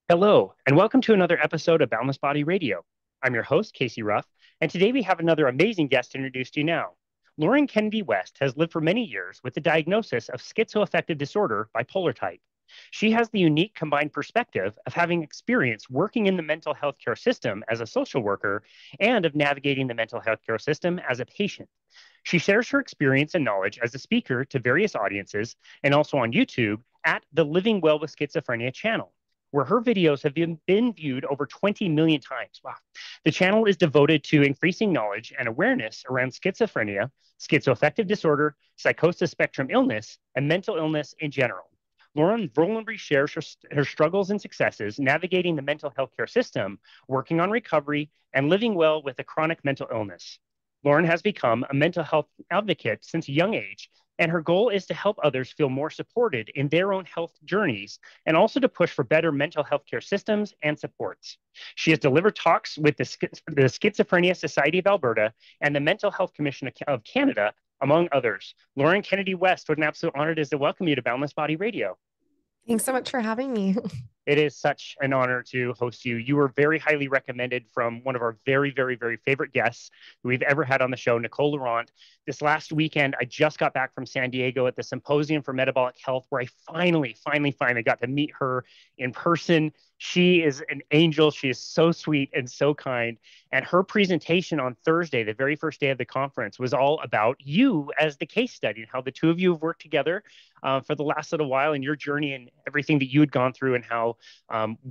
Hello, and welcome to another episode of Boundless Body Radio. I'm your host, Casey Ruff, and today we have another amazing guest to introduce to you now. Lauren Kennedy West has lived for many years with the diagnosis of schizoaffective disorder, bipolar type. She has the unique combined perspective of having experience working in the mental health care system as a social worker and of navigating the mental health care system as a patient. She shares her experience and knowledge as a speaker to various audiences and also on YouTube at the Living Well with Schizophrenia channel, where her videos have been viewed over 20 million times. Wow. The channel is devoted to increasing knowledge and awareness around schizophrenia, schizoaffective disorder, psychosis spectrum illness, and mental illness in general. Lauren vulnerably shares her struggles and successes navigating the mental health care system, working on recovery, and living well with a chronic mental illness. Lauren has become a mental health advocate since a young age, and her goal is to help others feel more supported in their own health journeys and also to push for better mental health care systems and supports. She has delivered talks with the Schizophrenia Society of Alberta and the Mental Health Commission of Canada, among others. Lauren Kennedy West, what an absolute honor it is to welcome you to Boundless Body Radio. Thanks so much for having me. It is such an honor to host you. You were very highly recommended from one of our very, very, very favorite guests who we've ever had on the show, Nicole Laurent. This last weekend, I just got back from San Diego at the Symposium for Metabolic Health, where I finally got to meet her in person. She is an angel. She is so sweet and so kind. And her presentation on Thursday, the very first day of the conference, was all about you as the case study and how the two of you have worked together for the last little while in your journey and everything that you had gone through and how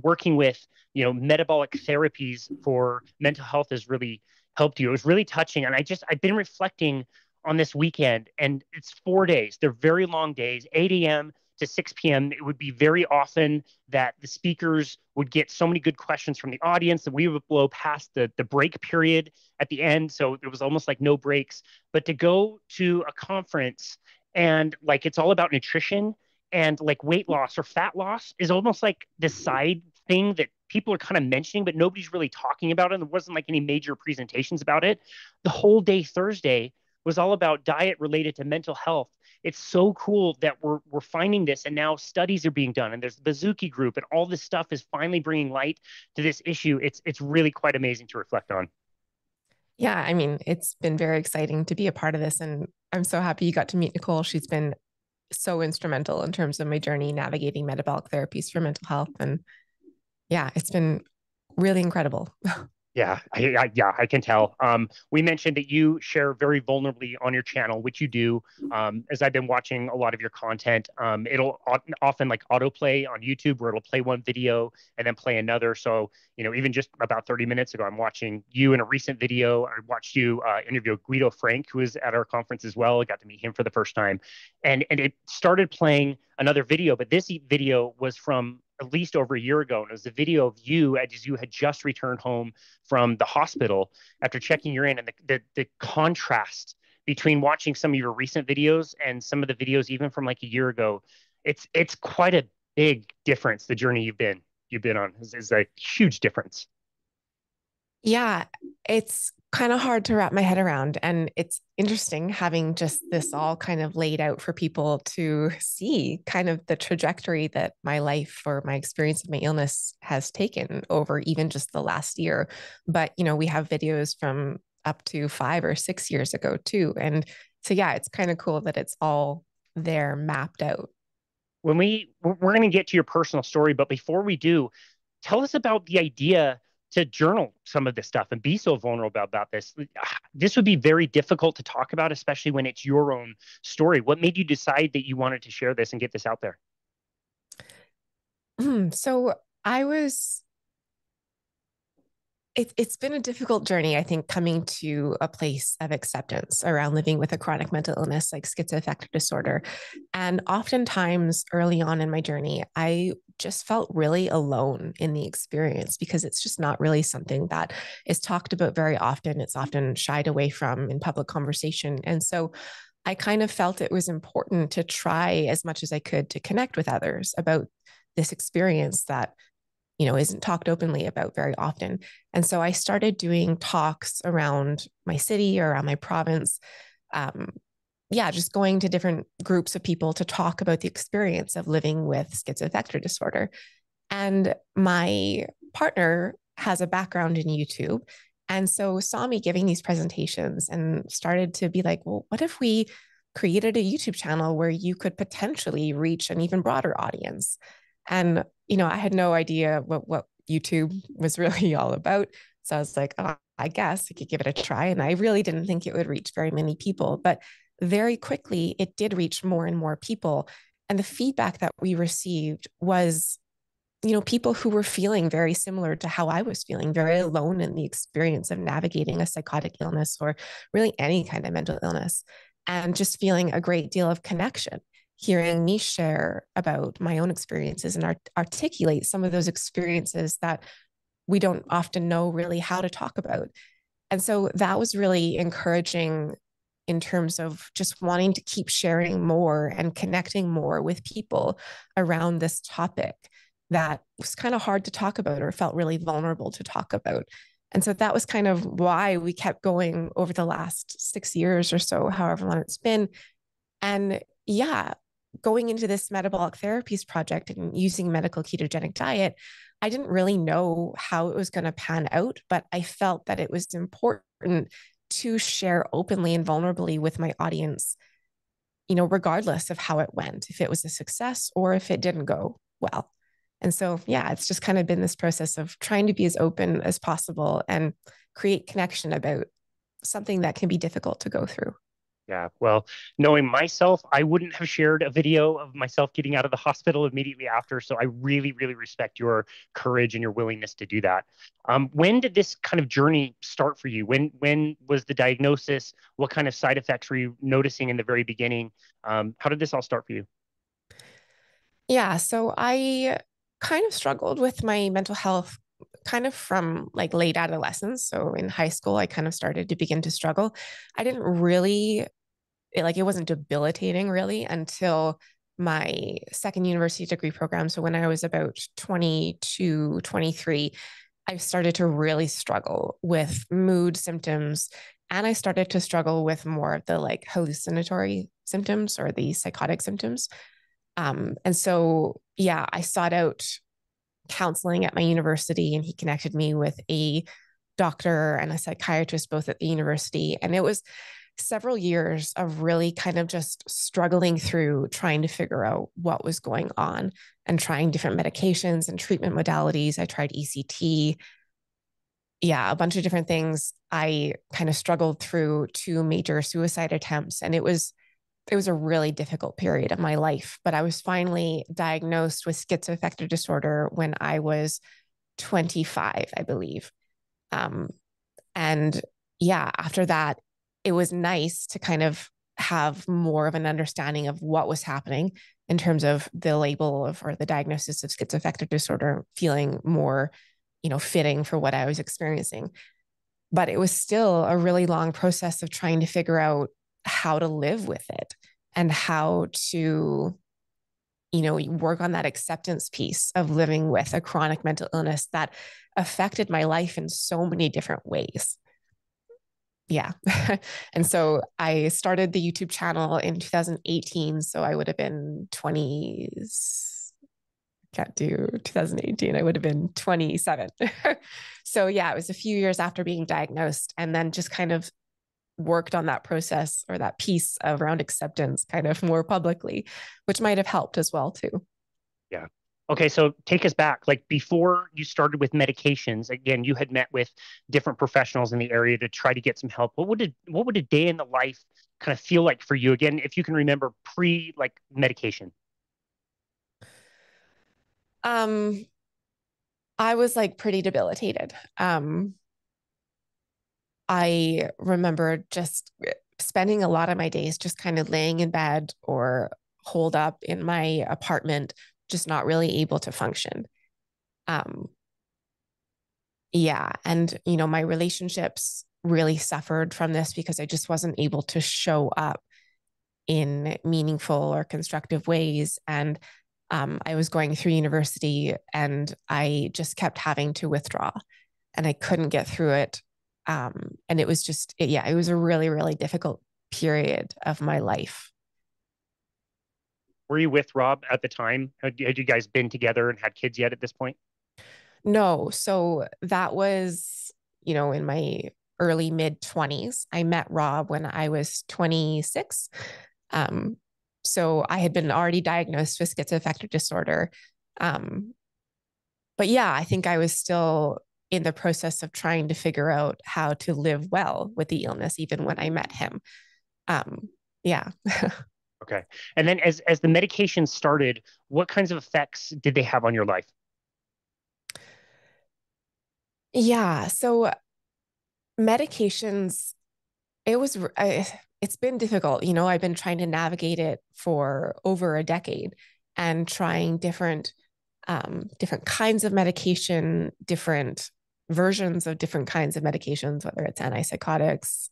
working with metabolic therapies for mental health has really helped you. It was really touching, and I've been reflecting on this weekend, and it's 4 days. They're very long days, 8 a.m. to 6 p.m. It would be very often that the speakers would get so many good questions from the audience that we would blow past the break period at the end. So it was almost like no breaks. But to go to a conference and like it's all about nutrition and like weight loss or fat loss is almost like the side thing that people are kind of mentioning, but nobody's really talking about it. There wasn't like any major presentations about it. The whole day Thursday was all about diet related to mental health. It's so cool that we're finding this, and now studies are being done, and there's the Bazuki group, and all this stuff is finally bringing light to this issue. It's really quite amazing to reflect on. Yeah, I mean, it's been very exciting to be a part of this. And I'm so happy you got to meet Nicole. She's been so instrumental in terms of my journey navigating metabolic therapies for mental health. And yeah, it's been really incredible. Yeah, I can tell. We mentioned that you share very vulnerably on your channel, which you do. As I've been watching a lot of your content, it'll often like autoplay on YouTube where it'll play one video and then play another. So, even just about 30 minutes ago, I'm watching you in a recent video. I watched you interview Guido Frank, who was at our conference as well. I got to meet him for the first time. And it started playing another video, but this video was from at least over a year ago. And it was a video of you as you had just returned home from the hospital after checking urine, and the contrast between watching some of your recent videos and some of the videos even from like a year ago, it's quite a big difference. The journey you've been on is a huge difference. Yeah, it's kind of hard to wrap my head around. And it's interesting having just this all kind of laid out for people to see kind of the trajectory that my life or my experience of my illness has taken over even just the last year. But, we have videos from up to 5 or 6 years ago too. And so, yeah, it's kind of cool that it's all there mapped out. We're going to get to your personal story, but before we do, tell us about the idea to journal some of this stuff and be so vulnerable about this. This would be very difficult to talk about, especially when it's your own story. What made you decide that you wanted to share this and get this out there? So I was it's been a difficult journey, I think, coming to a place of acceptance around living with a chronic mental illness like schizoaffective disorder. And oftentimes early on in my journey, I just felt really alone in the experience because it's just not really something that is talked about very often. It's often shied away from in public conversation. And so I kind of felt it was important to try as much as I could to connect with others about this experience that isn't talked openly about very often. And so I started doing talks around my city or around my province. Um, yeah, just going to different groups of people to talk about the experience of living with schizoaffective disorder. And my partner has a background in YouTube. And so saw me giving these presentations and started to be like, well, what if we created a YouTube channel where you could potentially reach an even broader audience? And, I had no idea what YouTube was really all about. So I was like, oh, I guess I could give it a try. And I really didn't think it would reach very many people, but very quickly it did reach more and more people. And the feedback that we received was, people who were feeling very similar to how I was feeling, very alone in the experience of navigating a psychotic illness or really any kind of mental illness, and just feeling a great deal of connection, hearing me share about my own experiences and articulate some of those experiences that we don't often know really how to talk about. And so that was really encouraging in terms of just wanting to keep sharing more and connecting more with people around this topic that was kind of hard to talk about or felt really vulnerable to talk about. And so that was kind of why we kept going over the last 6 years or so, however long it's been. And yeah, going into this metabolic therapies project and using medical ketogenic diet, I didn't really know how it was going to pan out, but I felt that it was important to share openly and vulnerably with my audience, regardless of how it went, if it was a success or if it didn't go well. And so, yeah, it's just kind of been this process of trying to be as open as possible and create connection about something that can be difficult to go through. Yeah, well, knowing myself, I wouldn't have shared a video of myself getting out of the hospital immediately after. So I really, really respect your courage and your willingness to do that. When did this kind of journey start for you? When was the diagnosis? What kind of side effects were you noticing in the very beginning? How did this all start for you? Yeah, so I kind of struggled with my mental health kind of from like late adolescence. So in high school, I kind of started to begin to struggle. I didn't really it wasn't debilitating really until my second university degree program. So when I was about 22, 23, I started to really struggle with mood symptoms. And I started to struggle with more of the like hallucinatory symptoms or the psychotic symptoms. And so, yeah, I sought out counseling at my university, and he connected me with a doctor and a psychiatrist both at the university. And it was several years of really kind of just struggling through trying to figure out what was going on and trying different medications and treatment modalities. I tried ECT, yeah, a bunch of different things. I kind of struggled through two major suicide attempts, and it was a really difficult period of my life. But I was finally diagnosed with schizoaffective disorder when I was 25, I believe. Um, and yeah, after that, it was nice to kind of have more of an understanding of what was happening in terms of the label of or the diagnosis of schizoaffective disorder, feeling more, fitting for what I was experiencing. But it was still a really long process of trying to figure out how to live with it and how to work on that acceptance piece of living with a chronic mental illness that affected my life in so many different ways. Yeah. And so I started the YouTube channel in 2018. So I would have been 20, can't do 2018. I would have been 27. So yeah, it was a few years after being diagnosed, and then just kind of worked on that process or that piece around acceptance kind of more publicly, which might have helped as well too. Yeah. Okay, so take us back. Like before you started with medications, again, you had met with different professionals in the area to try to get some help. What would a day in the life kind of feel like for you? Again, if you can remember pre like medication. Um, I was like pretty debilitated. I remember just spending a lot of my days just kind of laying in bed or holed up in my apartment, just not really able to function. Um, yeah. And, my relationships really suffered from this because I just wasn't able to show up in meaningful or constructive ways. And I was going through university and I just kept having to withdraw and I couldn't get through it. And it was just, yeah, it was a really, really difficult period of my life. Were you with Rob at the time? Had you guys been together and had kids yet at this point? No. So that was, in my early mid 20s. I met Rob when I was 26. Um, so I had been already diagnosed with schizoaffective disorder. Um, but yeah, I think I was still in the process of trying to figure out how to live well with the illness, even when I met him. Um, yeah. Okay. And then as the medication started, what kinds of effects did they have on your life? Yeah. So medications, it's been difficult. I've been trying to navigate it for over a decade and trying different kinds of medication, different versions of different kinds of medications, whether it's antipsychotics,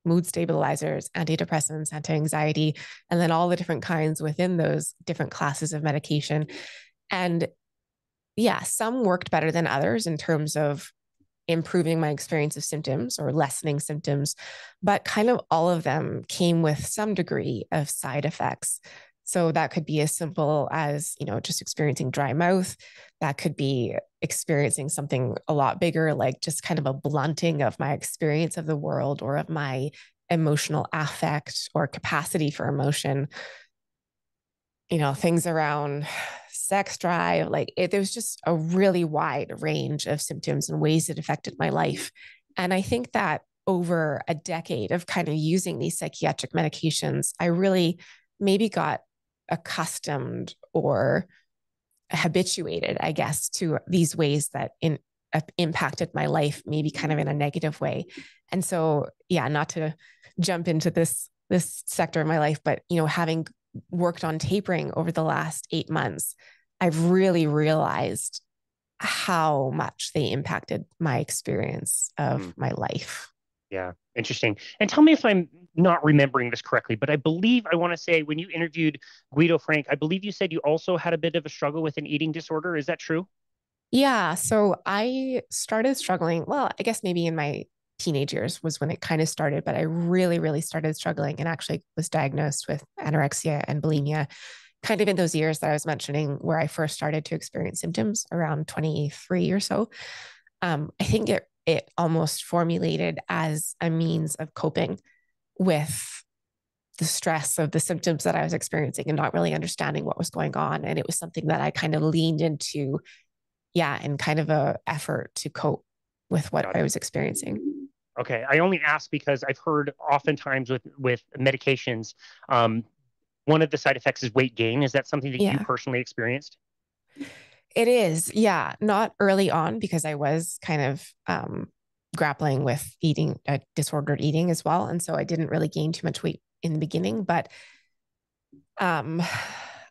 mood stabilizers, antidepressants, anti-anxiety, and then all the different kinds within those different classes of medication. And yeah, some worked better than others in terms of improving my experience of symptoms or lessening symptoms, but kind of all of them came with some degree of side effects. So that could be as simple as, just experiencing dry mouth. That could be experiencing something a lot bigger, like just kind of a blunting of my experience of the world or of my emotional affect or capacity for emotion. Things around sex drive, there was just a really wide range of symptoms and ways it affected my life. And I think that over a decade of kind of using these psychiatric medications, I really maybe got accustomed or habituated, I guess, to these ways that impacted my life, maybe kind of in a negative way. And so, yeah, not to jump into this sector of my life, but having worked on tapering over the last 8 months, I've really realized how much they impacted my experience of my life. Yeah, interesting. And tell me if I'm not remembering this correctly, but I believe I want to say when you interviewed Guido Frank, I believe you said you also had a bit of a struggle with an eating disorder. Is that true? Yeah. So I started struggling. Well, I guess maybe in my teenage years was when it kind of started, but I really, really started struggling and actually was diagnosed with anorexia and bulimia kind of in those years that I was mentioning where I first started to experience symptoms around 23 or so. I think it almost formulated as a means of coping with the stress of the symptoms that I was experiencing and not really understanding what was going on. And it was something that I kind of leaned into, yeah, in kind of a effort to cope with what Got I it. was experiencing. Okay. I only ask because I've heard oftentimes with medications, um, one of the side effects is weight gain. Is that something that you Yeah, personally experienced? it is. Yeah, not early on because I was kind of grappling with eating, disordered eating as well. And so I didn't really gain too much weight in the beginning, but um,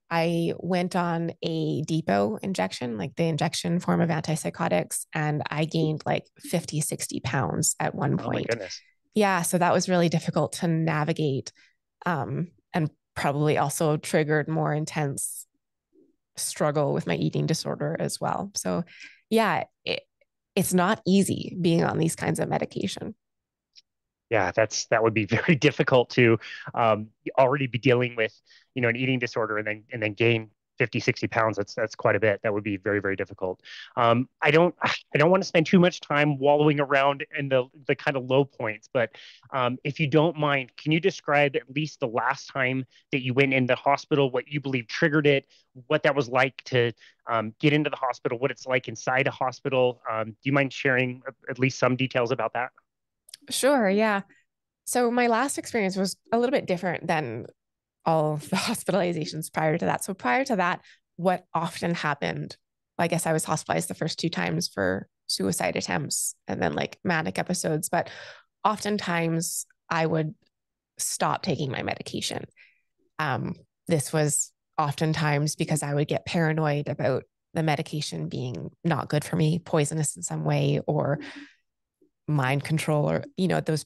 I went on a depot injection, like the injection form of antipsychotics, and I gained like 50, 60 pounds at one Oh my point. goodness. Yeah, so that was really difficult to navigate, and probably also triggered more intense struggle with my eating disorder as well. So, yeah, it's not easy being on these kinds of medication. Yeah, that would be very difficult to already be dealing with, an eating disorder and then gain 50, 60 pounds. That's quite a bit. That would be very, very difficult. I don't want to spend too much time wallowing around in the kind of low points, but if you don't mind, can you describe at least the last time that you went in the hospital, what you believe triggered it, what that was like to get into the hospital, what it's like inside a hospital? Do you mind sharing at least some details about that? Sure, yeah. So my last experience was a little bit different than all of the hospitalizations prior to that. So prior to that, what often happened, I guess I was hospitalized the first two times for suicide attempts and then like manic episodes, but oftentimes I would stop taking my medication. Um, this was oftentimes because I would get paranoid about the medication being not good for me, poisonous in some way, or mind control, or, those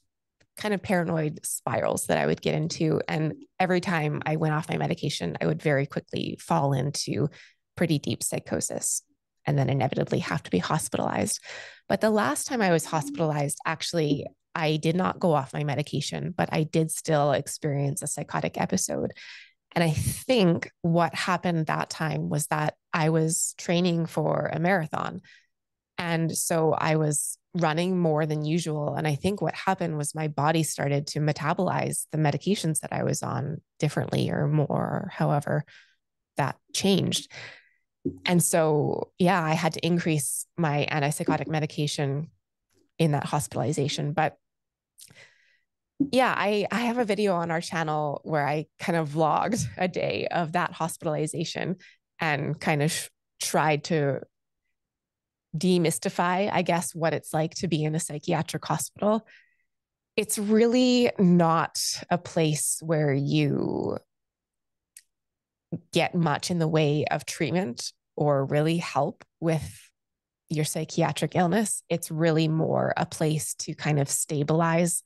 kind of paranoid spirals that I would get into. And every time I went off my medication, I would very quickly fall into pretty deep psychosis and then inevitably have to be hospitalized. But the last time I was hospitalized, actually, I did not go off my medication, but I did still experience a psychotic episode. And I think what happened that time was that I was training for a marathon. And so I was running more than usual. And I think what happened was my body started to metabolize the medications that I was on differently or more, or however that changed. And so, yeah, I had to increase my antipsychotic medication in that hospitalization. But yeah, I have a video on our channel where I kind of vlogged a day of that hospitalization and kind of tried to demystify, I guess, what it's like to be in a psychiatric hospital. It's really not a place where you get much in the way of treatment or really help with your psychiatric illness. It's really more a place to kind of stabilize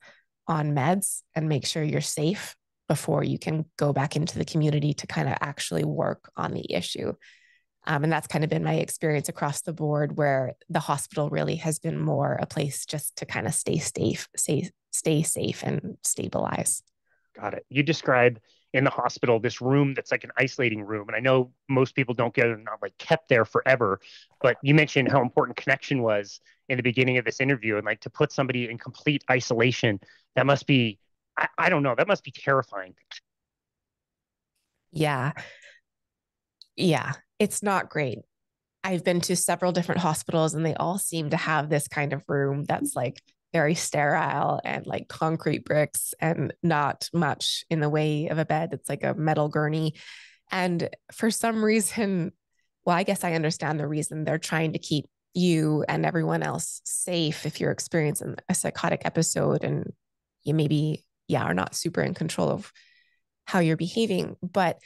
on meds and make sure you're safe before you can go back into the community to kind of actually work on the issue. And that's kind of been my experience across the board, where the hospital really has been more a place just to kind of stay safe and stabilize. Got it. You describe in the hospital this room that's like an isolating room, and I know most people don't get not like kept there forever, but you mentioned how important connection was in the beginning of this interview, and like to put somebody in complete isolation, that must be, I don't know, that must be terrifying. Yeah. Yeah. It's not great. I've been to several different hospitals and they all seem to have this kind of room that's like very sterile and like concrete bricks and not much in the way of a bed. It's like a metal gurney. And for some reason, well, I guess I understand the reason. They're trying to keep you and everyone else safe if you're experiencing a psychotic episode and you maybe, yeah, are not super in control of how you're behaving. But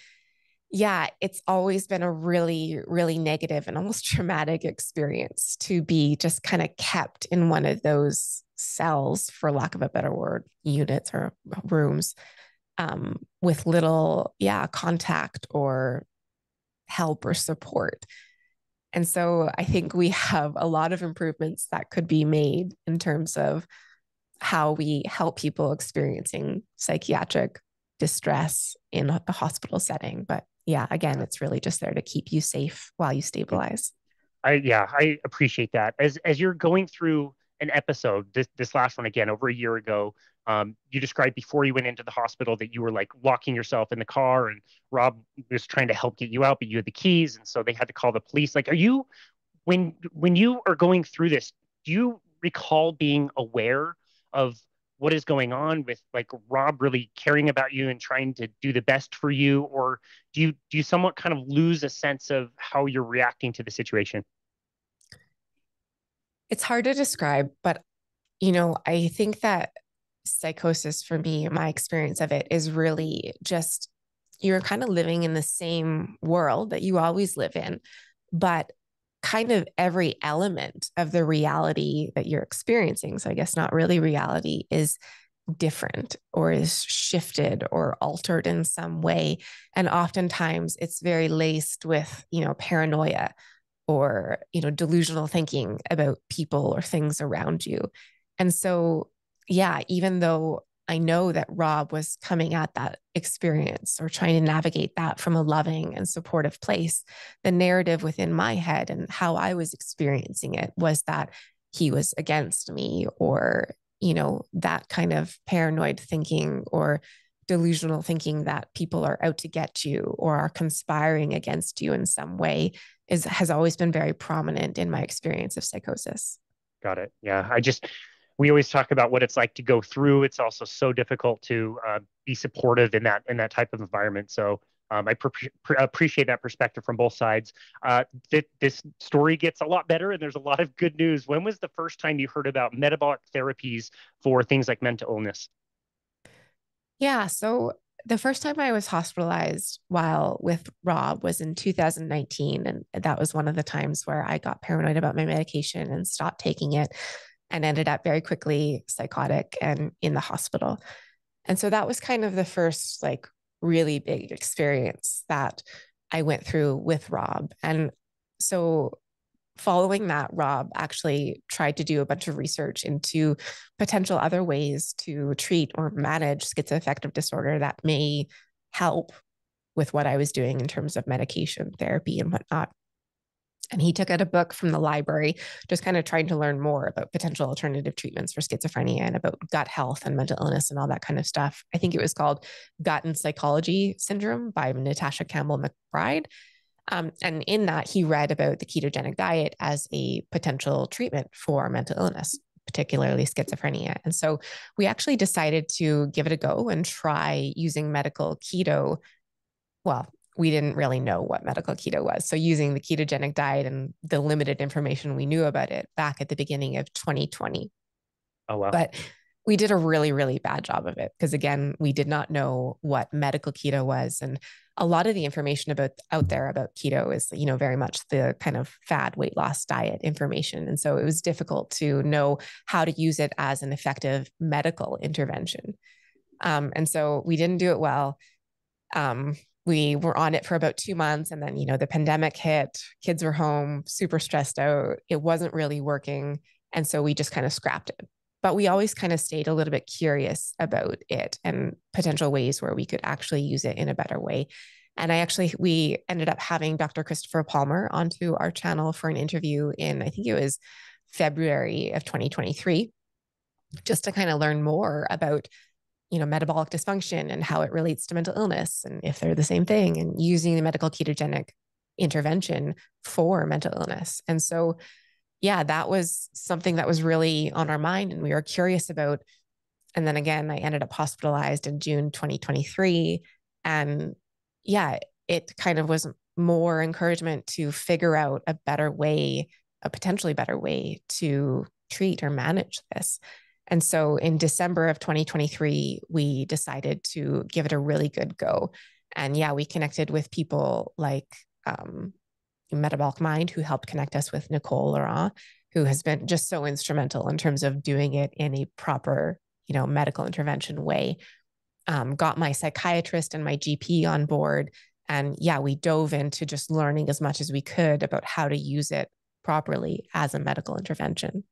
yeah, it's always been a really, really negative and almost traumatic experience to be just kind of kept in one of those cells, for lack of a better word, units or rooms, with little, yeah, contact or help or support. And so I think we have a lot of improvements that could be made in terms of how we help people experiencing psychiatric distress in a hospital setting. But yeah, again, it's really just there to keep you safe while you stabilize. I appreciate that. As you're going through an episode, this last one again over a year ago, you described before you went into the hospital that you were like locking yourself in the car, and Rob was trying to help get you out, but you had the keys, and so they had to call the police. Like, are you when you are going through this, do you recall being aware of what is going on with like Rob really caring about you and trying to do the best for you, or do you somewhat kind of lose a sense of how you're reacting to the situation? It's hard to describe, but I think that psychosis for me, my experience of it is really just you're kind of living in the same world that you always live in, but kind of every element of the reality that you're experiencing. So I guess not really reality is different or is shifted or altered in some way. And oftentimes it's very laced with, paranoia or, delusional thinking about people or things around you. And so, yeah, even though I know that Rob was coming at that experience or trying to navigate that from a loving and supportive place, the narrative within my head and how I was experiencing it was that he was against me, or, that kind of paranoid thinking or delusional thinking that people are out to get you or are conspiring against you in some way has always been very prominent in my experience of psychosis. Got it. Yeah, we always talk about what it's like to go through. It's also so difficult to be supportive in that type of environment. So appreciate that perspective from both sides. This story gets a lot better, and there's a lot of good news. When was the first time you heard about metabolic therapies for things like mental illness? Yeah. So the first time I was hospitalized while with Rob was in 2019. And that was one of the times where I got paranoid about my medication and stopped taking it and ended up very quickly psychotic and in the hospital. And so that was kind of the first like really big experience that I went through with Rob. And so following that, Rob actually tried to do a bunch of research into potential other ways to treat or manage schizoaffective disorder that may help with what I was doing in terms of medication therapy and whatnot. And he took out a book from the library, just kind of trying to learn more about potential alternative treatments for schizophrenia and about gut health and mental illness and all that kind of stuff. I think it was called Gut and Psychology Syndrome by Natasha Campbell McBride. And in that, he read about the ketogenic diet as a potential treatment for mental illness, particularly schizophrenia. And so we actually decided to give it a go and try using medical keto. Well, we didn't really know what medical keto was. So using the ketogenic diet and the limited information we knew about it back at the beginning of 2020. Oh, wow. But we did a really, really bad job of it because, again, we did not know what medical keto was. And a lot of the information out there about keto is, very much the kind of fad weight loss diet information. And so it was difficult to know how to use it as an effective medical intervention. And so we didn't do it well. We were on it for about 2 months, and then, the pandemic hit, kids were home, super stressed out. It wasn't really working. And so we just kind of scrapped it. But we always kind of stayed a little bit curious about it and potential ways where we could actually use it in a better way. And we ended up having Dr. Christopher Palmer onto our channel for an interview in, I think it was February of 2023, just to kind of learn more about metabolic dysfunction and how it relates to mental illness and if they're the same thing, and using the medical ketogenic intervention for mental illness. And so, yeah, that was something that was really on our mind and we were curious about. And then again, I ended up hospitalized in June 2023. And yeah, it kind of was more encouragement to figure out a potentially better way to treat or manage this. And so in December of 2023, we decided to give it a really good go. And yeah, we connected with people like Metabolic Mind, who helped connect us with Nicole Laurent, who has been just so instrumental in terms of doing it in a proper, medical intervention way. Got my psychiatrist and my GP on board. And yeah, we dove into just learning as much as we could about how to use it properly as a medical intervention.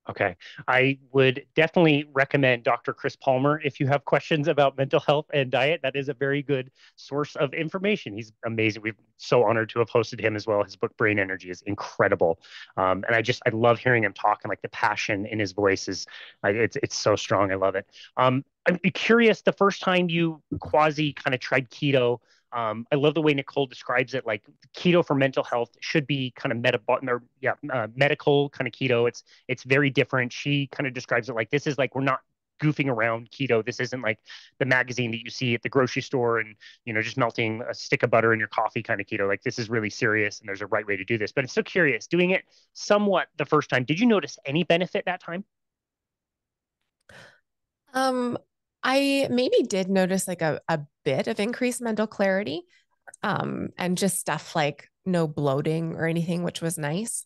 Okay. I would definitely recommend Dr. Chris Palmer if you have questions about mental health and diet. That is a very good source of information. He's amazing. We're so honored to have hosted him as well. His book, Brain Energy, is incredible. And I love hearing him talk, and like the passion in his voice is, it's so strong. I love it. I'm curious, the first time you quasi kind of tried keto, I love the way Nicole describes it. Like keto for mental health should be kind of medical kind of keto. It's very different. She kind of describes it like this is like we're not goofing around keto. This isn't like the magazine that you see at the grocery store and just melting a stick of butter in your coffee kind of keto. Like this is really serious and there's a right way to do this. But I'm so curious, doing it somewhat the first time, did you notice any benefit that time? I maybe did notice like a bit of increased mental clarity, and just stuff like no bloating or anything, which was nice.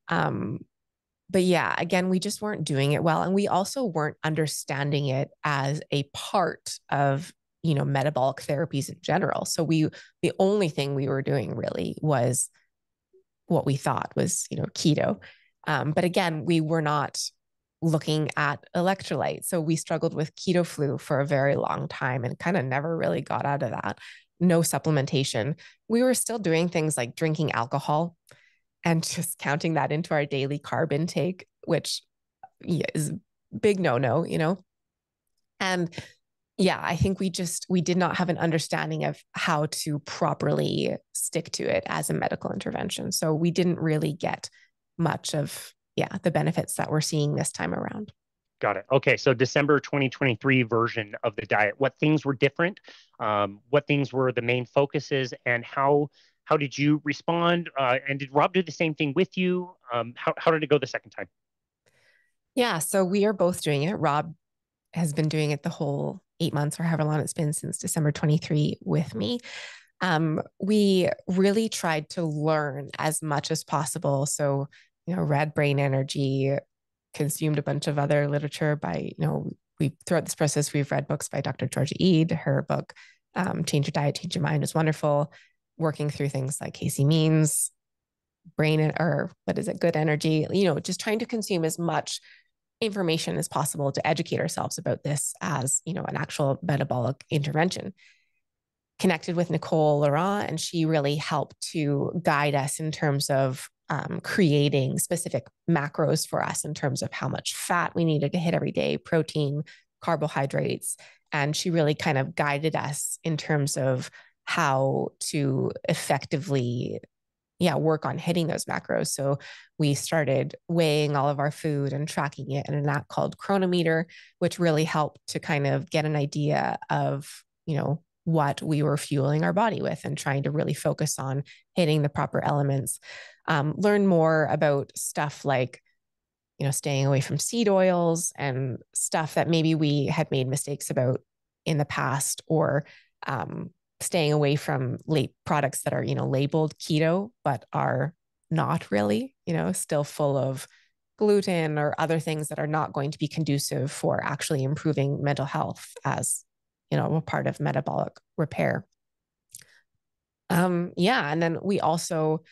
But yeah, again, we just weren't doing it well. And we also weren't understanding it as a part of, metabolic therapies in general. So the only thing we were doing really was what we thought was, keto. But again, we were not looking at electrolytes. So we struggled with keto flu for a very long time and kind of never really got out of that. No supplementation. We were still doing things like drinking alcohol and just counting that into our daily carb intake, which is big no. And yeah, I think we did not have an understanding of how to properly stick to it as a medical intervention. So we didn't really get much of the benefits that we're seeing this time around. Got it. Okay. So December 2023 version of the diet, what things were different? What things were the main focuses, and how did you respond? And did Rob do the same thing with you? How did it go the second time? Yeah. So we are both doing it. Rob has been doing it the whole 8 months or however long it's been since December 23 with me. We really tried to learn as much as possible. So, read Brain Energy, consumed a bunch of other literature by, throughout this process, we've read books by Dr. Georgia Ede. Her book, Change Your Diet, Change Your Mind, is wonderful. Working through things like Casey Means, Good Energy, just trying to consume as much information as possible to educate ourselves about this as, an actual metabolic intervention. connected with Nicole Laurent, and she really helped to guide us in terms of creating specific macros for us in terms of how much fat we needed to hit every day, protein, carbohydrates. And she really kind of guided us in terms of how to effectively work on hitting those macros. So we started weighing all of our food and tracking it in an app called Chronometer, which really helped to kind of get an idea of, what we were fueling our body with and trying to really focus on hitting the proper elements. Learn more about stuff like, staying away from seed oils and stuff that maybe we had made mistakes about in the past, or staying away from products that are, labeled keto, but are not really, still full of gluten or other things that are not going to be conducive for actually improving mental health as, a part of metabolic repair. And then we also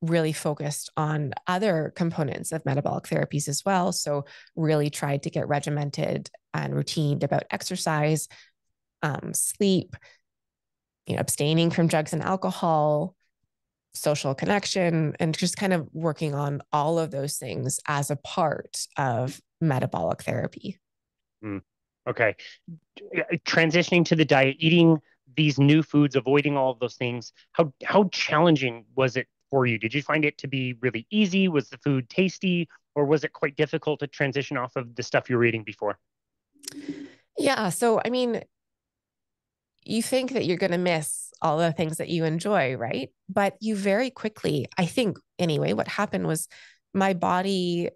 really focused on other components of metabolic therapies as well. So really tried to get regimented and routined about exercise, sleep, abstaining from drugs and alcohol, social connection, and just kind of working on all of those things as a part of metabolic therapy. Okay. Transitioning to the diet, eating these new foods, avoiding all of those things, how challenging was it for you? Did you find it to be really easy? Was the food tasty, or was it quite difficult to transition off of the stuff you were eating before? Yeah. So, I mean, you think that you're going to miss all the things that you enjoy, right? But you very quickly, I think anyway, what happened was my body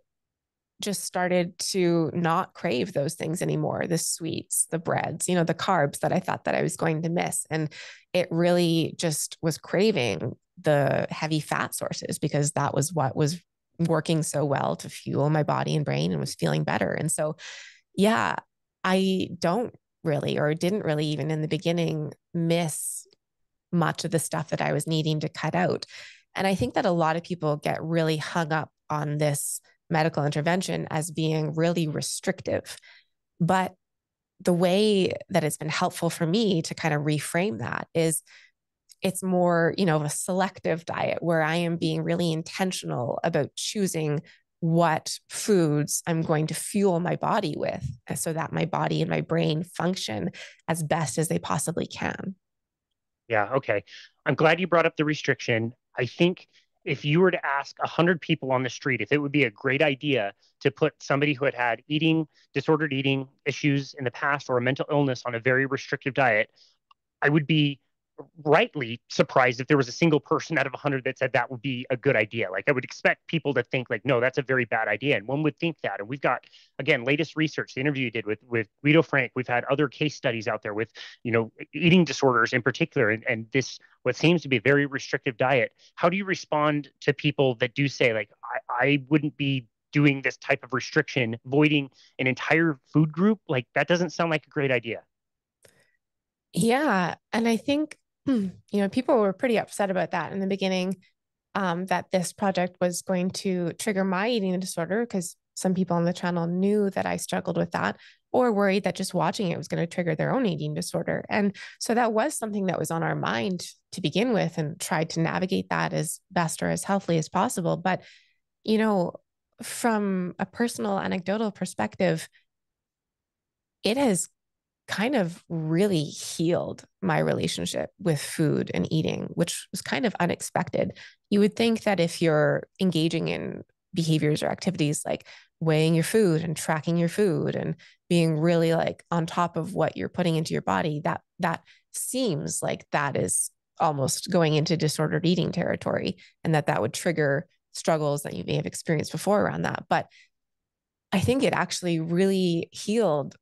just started to not crave those things anymore, the sweets, the breads, the carbs that I thought that I was going to miss. And it really just was craving the heavy fat sources because that was what was working so well to fuel my body and brain and was feeling better. And so, I don't really, or didn't really even in the beginning, miss much of the stuff that I was needing to cut out. And I think that a lot of people get really hung up on this medical intervention as being really restrictive. But the way that it's been helpful for me to kind of reframe that is it's more, of a selective diet where I am being really intentional about choosing what foods I'm going to fuel my body with so that my body and my brain function as best as they possibly can. Yeah, okay. I'm glad you brought up the restriction. I think if you were to ask 100 people on the street if it would be a great idea to put somebody who had had disordered eating issues in the past or a mental illness on a very restrictive diet, I would be rightly surprised if there was a single person out of 100 that said that would be a good idea. Like I would expect people to think like, no, that's a very bad idea. And one would think that. And we've got, again, latest research, the interview you did with Guido Frank, we've had other case studies out there with, eating disorders in particular. And this, what seems to be a very restrictive diet. How do you respond to people that do say like, I wouldn't be doing this type of restriction, avoiding an entire food group? Like that doesn't sound like a great idea. Yeah. And I think, people were pretty upset about that in the beginning, that this project was going to trigger my eating disorder because some people on the channel knew that I struggled with that or worried that just watching it was going to trigger their own eating disorder. And so that was something that was on our mind to begin with and tried to navigate that as best or as healthily as possible. But, from a personal anecdotal perspective, it has kind of really healed my relationship with food and eating, which was kind of unexpected. You would think that if you're engaging in behaviors or activities like weighing your food and tracking your food and being really like on top of what you're putting into your body, that seems like that is almost going into disordered eating territory and that would trigger struggles that you may have experienced before around that. But I think it actually really healed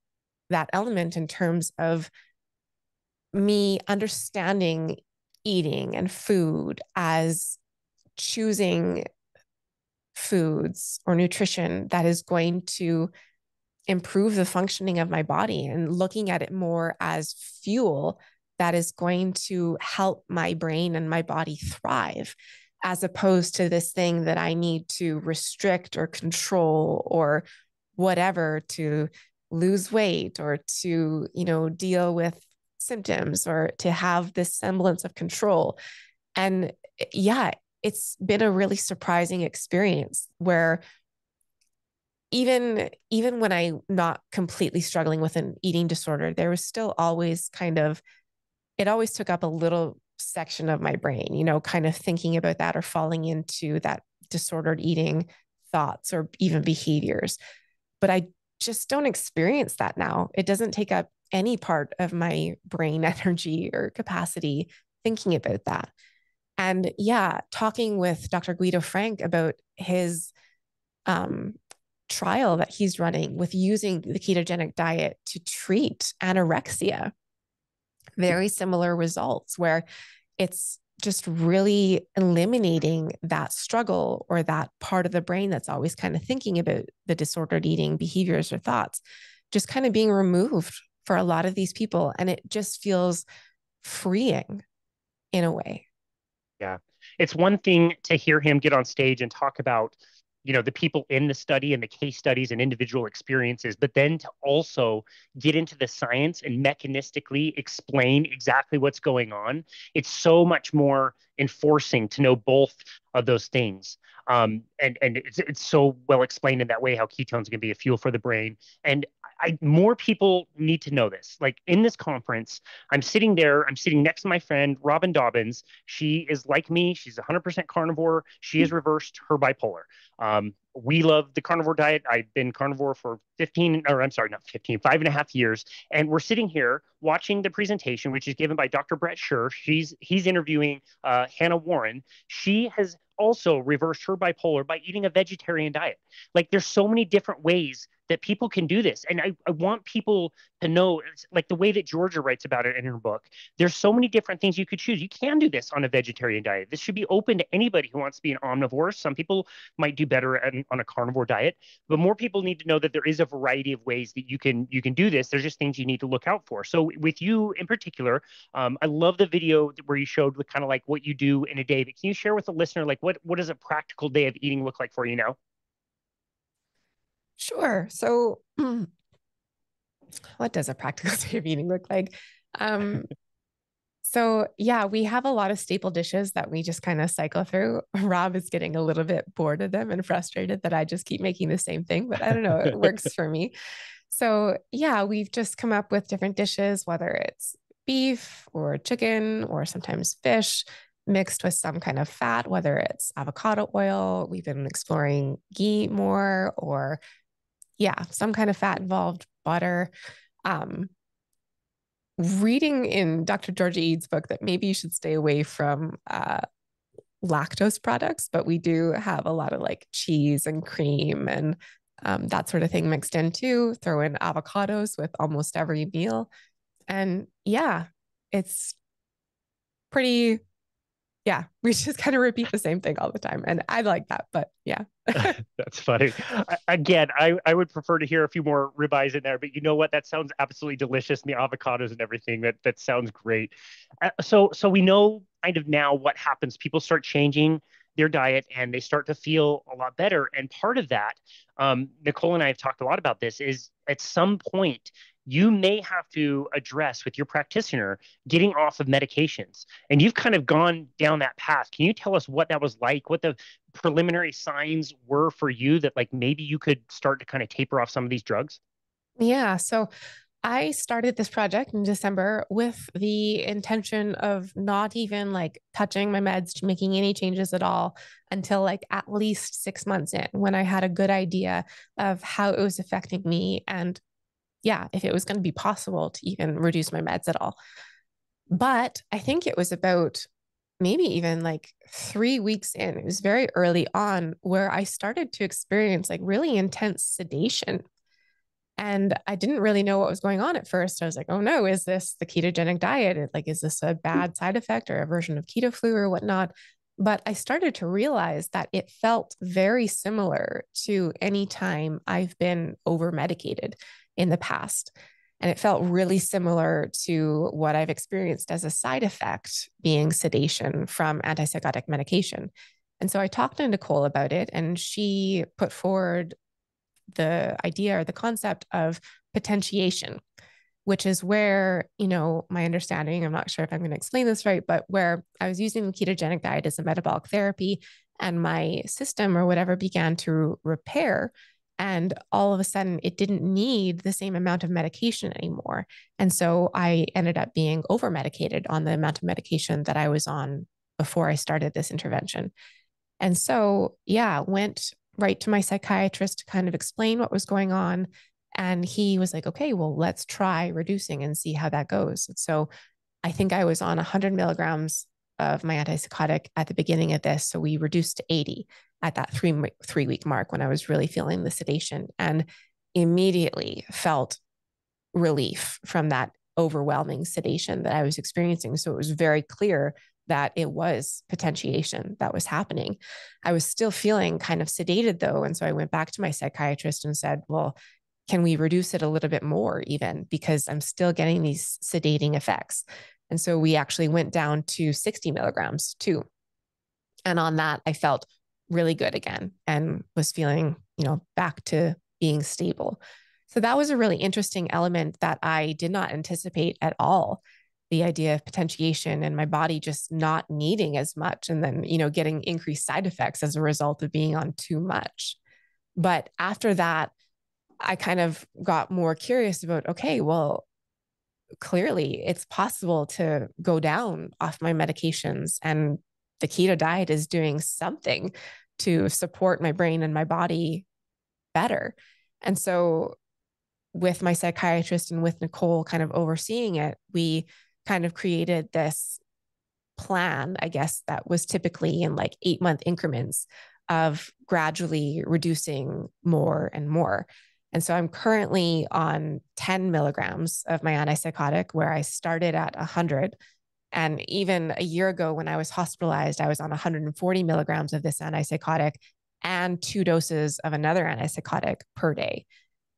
that element in terms of me understanding eating and food as choosing foods or nutrition that is going to improve the functioning of my body and looking at it more as fuel that is going to help my brain and my body thrive, as opposed to this thing that I need to restrict or control or whatever to lose weight or to, deal with symptoms or to have this semblance of control. And yeah, it's been a really surprising experience where even when I'm not completely struggling with an eating disorder, there was still always it always took up a little section of my brain, kind of thinking about that or falling into that disordered eating thoughts or even behaviors. But I just don't experience that now. It doesn't take up any part of my brain energy or capacity thinking about that. And yeah, talking with Dr. Guido Frank about his um, trial that he's running with using the ketogenic diet to treat anorexia, very similar results where it's just really eliminating that struggle or that part of the brain that's always kind of thinking about the disordered eating behaviors or thoughts, just kind of being removed for a lot of these people. And it just feels freeing in a way. Yeah. It's one thing to hear him get on stage and talk about, the people in the study and the case studies and individual experiences, but then to also get into the science and mechanistically explain exactly what's going on. It's so much more enforcing to know both of those things. And it's so well explained in that way how ketones can be a fuel for the brain. And more people need to know this. Like in this conference, I'm sitting there, I'm sitting next to my friend, Robin Dobbins. She is like me. She's 100% carnivore. She has reversed her bipolar. We love the carnivore diet. I've been carnivore for 15, or I'm sorry, not 15, 5.5 years. And we're sitting here watching the presentation, which is given by Dr. Brett Scher. He's interviewing Hannah Warren. She has also reversed her bipolar by eating a vegetarian diet. Like there's so many different ways that people can do this. And I want people to know, like the way that Georgia writes about it in her book, there's so many different things you could choose. You can do this on a vegetarian diet. This should be open to anybody who wants to be an omnivore. Some people might do better on a carnivore diet, but more people need to know that there is a variety of ways that you can do this. There's just things you need to look out for. So with you in particular, I love the video where you showed kind of like what you do in a day. But can you share with the listener, like what does a practical day of eating look like for you now? Sure. So, what does a practical day of eating look like? Um, so yeah, we have a lot of staple dishes that we just kind of cycle through. Rob is getting a little bit bored of them and frustrated that I just keep making the same thing, but I don't know, it works for me. So yeah, we've just come up with different dishes, whether it's beef or chicken or sometimes fish mixed with some kind of fat, whether it's avocado oil. We've been exploring ghee more, or yeah, some kind of fat involved, butter. Um, Reading in Dr. Georgia Eads' book that maybe you should stay away from lactose products, but we do have a lot of like cheese and cream and that sort of thing mixed in too. Throw in avocados with almost every meal. And yeah, it's pretty, yeah, we just kind of repeat the same thing all the time. And I like that, but yeah. That's funny. Again, I would prefer to hear a few more ribeyes in there, but you know what? That sounds absolutely delicious, and the avocados and everything. That sounds great. So we know kind of now what happens. People start changing their diet, and they start to feel a lot better. And part of that, Nicole and I have talked a lot about this, is at some point you may have to address with your practitioner getting off of medications. And you've kind of gone down that path. Can you tell us what that was like? What the preliminary signs were for you that like maybe you could start to kind of taper off some of these drugs? Yeah. So I started this project in December with the intention of not even like touching my meds, making any changes at all until like at least 6 months in, when I had a good idea of how it was affecting me. And yeah, if it was going to be possible to even reduce my meds at all. But I think it was about maybe even like 3 weeks in, it was very early on, where I started to experience like really intense sedation. And I didn't really know what was going on at first. I was like, oh no, is this the ketogenic diet? Like, is this a bad side effect or a version of keto flu or whatnot? But I started to realize that it felt very similar to any time I've been over medicated in the past. And it felt really similar to what I've experienced as a side effect, being sedation from antipsychotic medication. And so I talked to Nicole about it, and she put forward the idea or the concept of potentiation, which is where, my understanding, I'm not sure if I'm going to explain this right, but where I was using the ketogenic diet as a metabolic therapy and my system or whatever began to repair. And all of a sudden, it didn't need the same amount of medication anymore. And so I ended up being over medicated on the amount of medication that I was on before I started this intervention. And so, yeah, went right to my psychiatrist to kind of explain what was going on. And he was like, okay, well, let's try reducing and see how that goes. So I think I was on 100 milligrams of my antipsychotic at the beginning of this. So we reduced to 80 at that 3 week mark when I was really feeling the sedation, and immediately felt relief from that overwhelming sedation that I was experiencing. So it was very clear that it was potentiation that was happening. I was still feeling kind of sedated though. And so I went back to my psychiatrist and said, well, can we reduce it a little bit more even? Because I'm still getting these sedating effects. And so we actually went down to 60 milligrams too. And on that, I felt really good again and was feeling, back to being stable. So that was a really interesting element that I did not anticipate at all. The idea of potentiation and my body just not needing as much, and then, getting increased side effects as a result of being on too much. But after that, I kind of got more curious about, okay, well, clearly it's possible to go down off my medications, and the keto diet is doing something to support my brain and my body better. And so with my psychiatrist and with Nicole kind of overseeing it, we kind of created this plan, I guess, that was typically in like 8-month increments of gradually reducing more and more. And so I'm currently on 10 milligrams of my antipsychotic, where I started at 100. And even a year ago, when I was hospitalized, I was on 140 milligrams of this antipsychotic and 2 doses of another antipsychotic per day.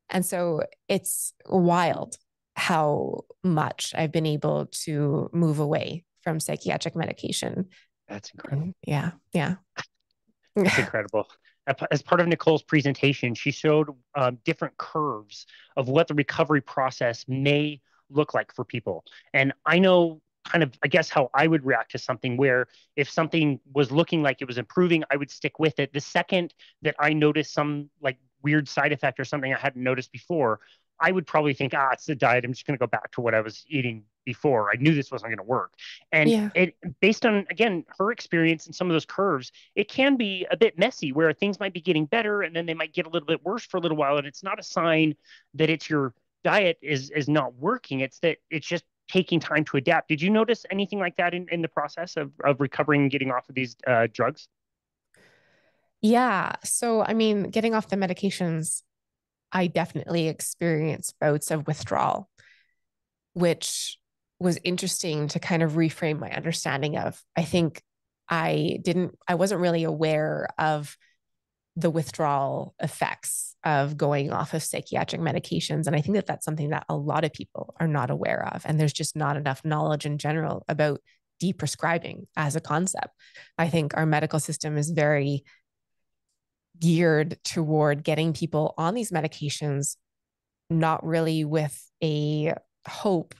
And so it's wild how much I've been able to move away from psychiatric medication. That's incredible. Yeah. Yeah. That's incredible. As part of Nicole's presentation, she showed different curves of what the recovery process may look like for people. And I know kind of, I guess, how I would react to something where if something was looking like it was improving, I would stick with it. The second that I noticed some like weird side effect or something I hadn't noticed before, I would probably think, it's the diet. I'm just going to go back to what I was eating before. I knew this wasn't going to work. And Yeah. it, based on, again, her experience and some of those curves, it can be a bit messy where things might be getting better and then they might get a little bit worse for a little while. And it's not a sign that it's your diet is not working. It's that it's just taking time to adapt. Did you notice anything like that in the process of recovering and getting off of these drugs? Yeah. So, I mean, getting off the medications, I definitely experienced bouts of withdrawal, which was interesting to kind of reframe my understanding of. I think I wasn't really aware of the withdrawal effects of going off of psychiatric medications. And I think that that's something that a lot of people are not aware of. And there's just not enough knowledge in general about deprescribing as a concept. I think our medical system is very geared toward getting people on these medications, not really with a hope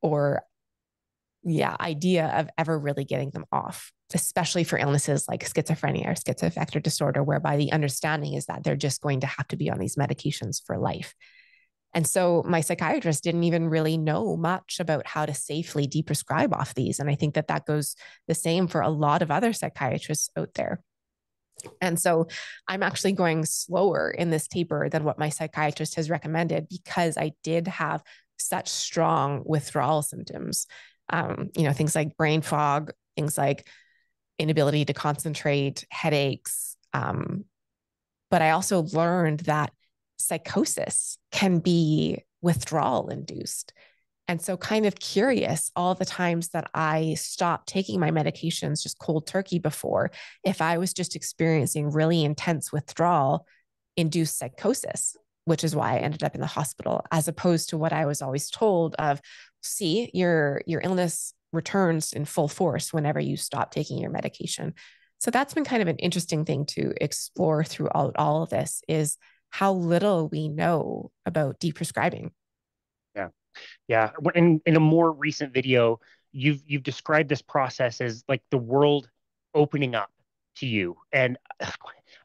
or idea of ever really getting them off, especially for illnesses like schizophrenia or schizoaffective disorder, whereby the understanding is that they're just going to have to be on these medications for life. And so my psychiatrist didn't even really know much about how to safely deprescribe off these. And I think that that goes the same for a lot of other psychiatrists out there. And so I'm actually going slower in this taper than what my psychiatrist has recommended, because I did have such strong withdrawal symptoms. Things like brain fog, things like inability to concentrate, headaches. But I also learned that psychosis can be withdrawal induced. And so, kind of curious, all the times that I stopped taking my medications just cold turkey before, if I was just experiencing really intense withdrawal induced psychosis, which is why I ended up in the hospital, as opposed to what I was always told of, see, your illness returns in full force whenever you stop taking your medication. So that's been kind of an interesting thing to explore throughout all of this, is how little we know about deprescribing. Yeah. Yeah. In a more recent video, you've described this process as like the world opening up to you. And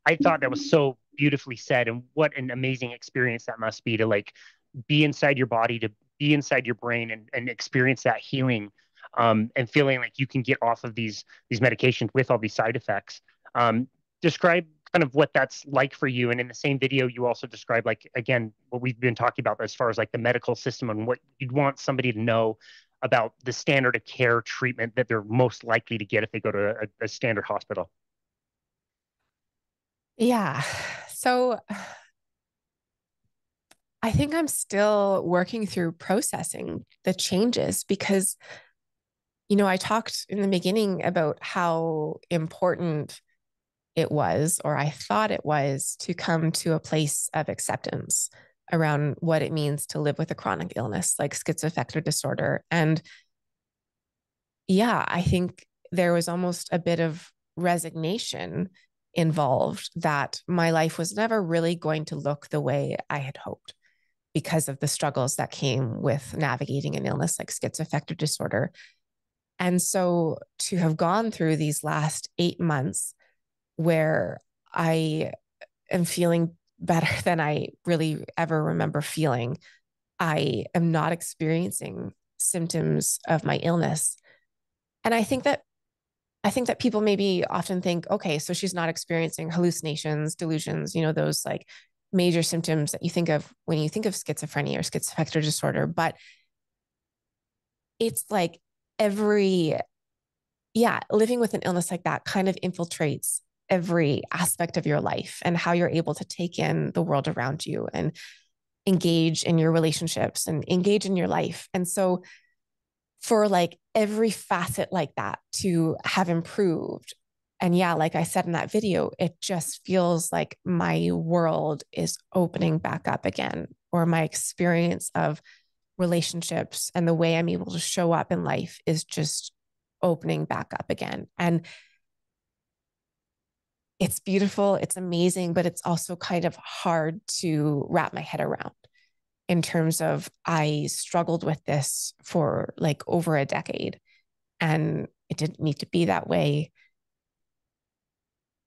I thought that was so beautifully said. And what an amazing experience that must be to like be inside your body, to be inside your brain and experience that healing, and feeling like you can get off of these medications with all these side effects. Um, Describe kind of what that's like for you. And in the same video, you also describe like again what we've been talking about as far as like the medical system and what you'd want somebody to know about the standard of care treatment that they're most likely to get if they go to a standard hospital. Yeah. So I think I'm still working through processing the changes because, I talked in the beginning about how important it was, or I thought it was, to come to a place of acceptance around what it means to live with a chronic illness like schizoaffective disorder. And yeah, I think there was almost a bit of resignation involved that my life was never really going to look the way I had hoped because of the struggles that came with navigating an illness like schizoaffective disorder. And so to have gone through these last 8 months where I am feeling better than I really ever remember feeling, I am not experiencing symptoms of my illness. And I think that people maybe often think, okay, so she's not experiencing hallucinations, delusions, those like major symptoms that you think of when you think of schizophrenia or schizoaffective disorder. But it's like every, yeah, living with an illness like that kind of infiltrates every aspect of your life and how you're able to take in the world around you and engage in your relationships and engage in your life. And so for like every facet like that to have improved. And yeah, like I said in that video, it just feels like my world is opening back up again, or my experience of relationships and the way I'm able to show up in life is just opening back up again. And it's beautiful, it's amazing, but it's also kind of hard to wrap my head around in terms of I struggled with this for like over a decade and it didn't need to be that way.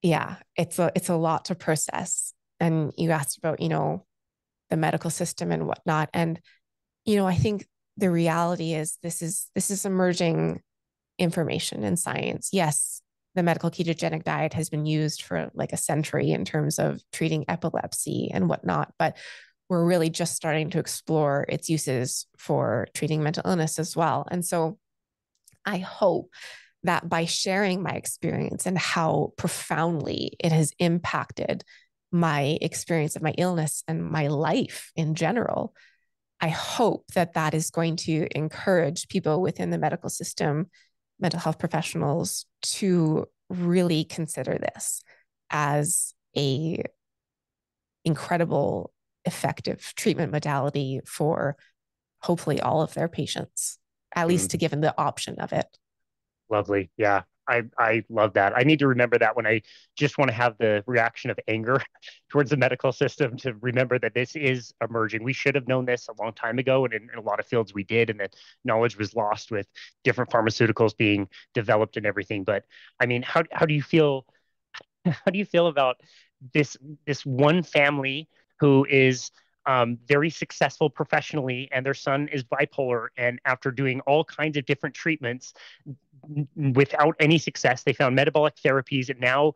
Yeah, it's a lot to process. And you asked about, the medical system and whatnot. And, I think the reality is this is emerging information in science. Yes, the medical ketogenic diet has been used for like a century in terms of treating epilepsy and whatnot, but we're really just starting to explore its uses for treating mental illness as well. And so I hope that by sharing my experience and how profoundly it has impacted my experience of my illness and my life in general, I hope that that is going to encourage people within the medical system, mental health professionals, to really consider this as a incredible effective treatment modality for hopefully all of their patients, at least to Mm. give them the option of it. Lovely. Yeah. I love that. I need to remember that when I just want to have the reaction of anger towards the medical system, to remember that this is emerging. We should have known this a long time ago, and in a lot of fields we did, and that knowledge was lost with different pharmaceuticals being developed and everything. But I mean, how do you feel? How do you feel about this this one family who is very successful professionally, and their son is bipolar, and after doing all kinds of different treatments without any success, they found metabolic therapies, and now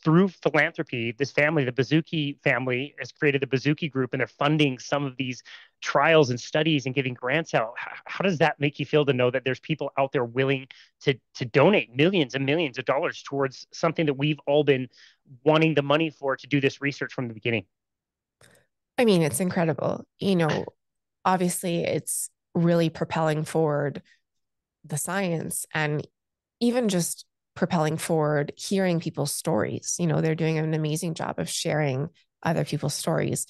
through philanthropy, this family, the Bazuki family, has created the Bazuki Group, and they're funding some of these trials and studies and giving grants out. How does that make you feel to know that there's people out there willing to donate millions and millions of dollars towards something that we've all been wanting the money for, to do this research from the beginning? I mean, it's incredible. Obviously, it's really propelling forward the science and even just propelling forward hearing people's stories. They're doing an amazing job of sharing other people's stories.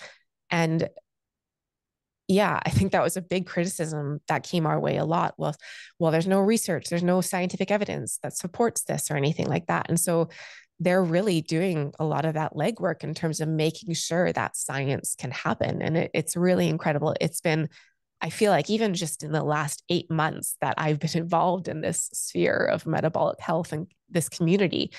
And yeah, I think that was a big criticism that came our way a lot. Well, there's no research, there's no scientific evidence that supports this or anything like that. And so they're really doing a lot of that legwork in terms of making sure that science can happen. And it's really incredible. It's been I feel like even just in the last 8 months that I've been involved in this sphere of metabolic health and this community,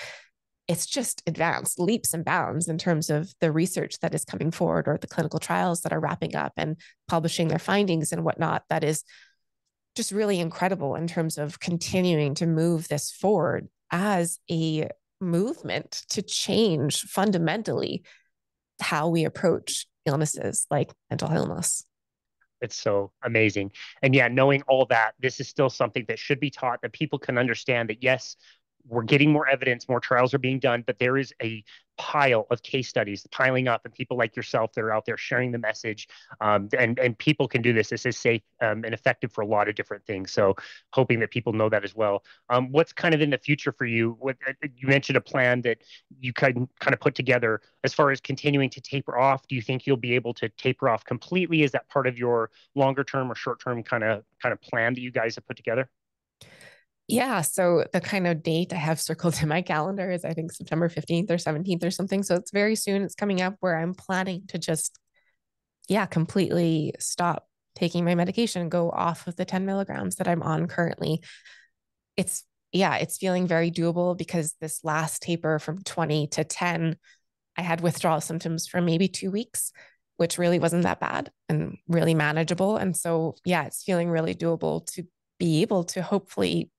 it's just advanced leaps and bounds in terms of the research that is coming forward or the clinical trials that are wrapping up and publishing their findings and whatnot. That is just really incredible in terms of continuing to move this forward as a movement to change fundamentally how we approach illnesses like mental illness. It's so amazing. And yeah, knowing all that, this is still something that should be taught, that people can understand that yes, we're getting more evidence, more trials are being done, but there is a pile of case studies piling up, and people like yourself that are out there sharing the message. And people can do this. This is safe and effective for a lot of different things. So hoping that people know that as well. What's kind of in the future for you? What you mentioned a plan that you can kind of put together as far as continuing to taper off. Do you think you'll be able to taper off completely? Is that part of your longer term or short term kind of plan that you guys have put together? Yeah. So the kind of date I have circled in my calendar is I think September 15th or 17th or something. So it's very soon. It's coming up where I'm planning to just, yeah, completely stop taking my medication, go off of the 10 milligrams that I'm on currently. It's, yeah, it's feeling very doable because this last taper from 20 to 10, I had withdrawal symptoms for maybe 2 weeks, which really wasn't that bad and really manageable. And so, yeah, it's feeling really doable to be able to hopefully